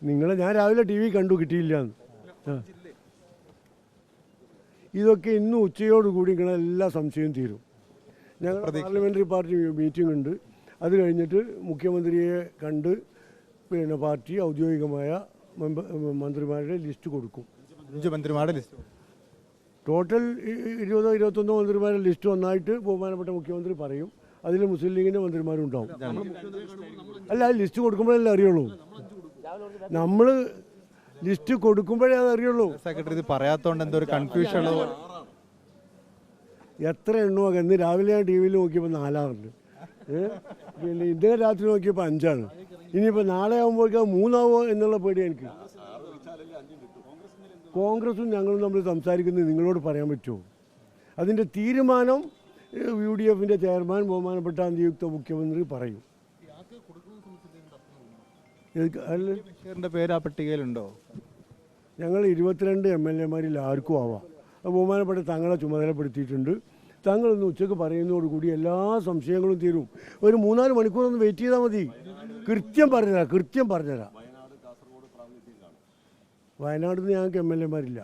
നിങ്ങളെ ഞാൻ രാവിലെ TV കണ്ടു, കിട്ടിയില്ല. ഇതൊക്കെ ഇന്ന് ഉച്ചയോടുകൂടി നിങ്ങളെ എല്ലാ സംശയവും തീരും. ഞങ്ങൾ പാർലമെൻ്ററി പാർട്ടി മീറ്റിംഗ് ഉണ്ട്. അത് കഴിഞ്ഞിട്ട് മുഖ്യമന്ത്രിയെ കണ്ട് പിന്നെ പാർട്ടി ഔദ്യോഗികമായ മന്ത്രിമാരുടെ ലിസ്റ്റ് കൊടുക്കും. 5 മന്ത്രിമാരുടെ ലിസ്റ്റ് ടോട്ടൽ 20-21 മന്ത്രിമാരുടെ ലിസ്റ്റ് ഒന്നായിട്ട് ബഹുമാനപ്പെട്ട മുഖ്യമന്ത്രി പറയും. അതിൽ മുസ്ലിം ലീഗിൻ്റെ മന്ത്രിമാരും ഉണ്ടാവും. അല്ല, ലിസ്റ്റ് കൊടുക്കുമ്പോഴല്ലേ അറിയുള്ളൂ. നമ്മൾ ലിസ്റ്റ് കൊടുക്കുമ്പോഴേ അത് അറിയുള്ളൂ. സെക്രട്ടറി ഇത് പറയാത്തതുകൊണ്ട് എന്തോ ഒരു കൺഫ്യൂഷൻ ഉള്ളത്. എത്ര എണ്ണോ ഇന്ന് രാവിലെ ഞാൻ TV നോക്കിയപ്പോൾ 4 പിന്നെ ഇന്നലെ രാത്രി നോക്കിയപ്പോൾ 5. ഇനിയിപ്പോൾ നാളെ ആകുമ്പോഴേക്കും 3 എന്നുള്ള പേടി എനിക്ക്. കോൺഗ്രസും ഞങ്ങളും തമ്മിൽ സംസാരിക്കുന്നത് നിങ്ങളോട് പറയാൻ പറ്റുമോ? അതിൻ്റെ തീരുമാനം UDF ചെയർമാൻ ബഹുമാനപ്പെട്ട നിയുക്ത മുഖ്യമന്ത്രി പറയും. പേര് ആ പട്ടികയിലുണ്ടോ? ഞങ്ങൾ 22 MLA-മാരിൽ ആർക്കും ആവാം. ബഹുമാനപ്പെട്ട തങ്ങളെ ചുമതലപ്പെടുത്തിയിട്ടുണ്ട്. താങ്കളൊന്ന് ഉച്ചയ്ക്ക് പറയുന്നതോടുകൂടി എല്ലാ സംശയങ്ങളും തീരും. ഒരു 3-4 മണിക്കൂറൊന്ന് വെയിറ്റ് ചെയ്താൽ മതി. കൃത്യം പറഞ്ഞുതരാം. വയനാട്ടിൽ നിന്ന് ഞങ്ങൾക്ക് MLA-മാരില്ല.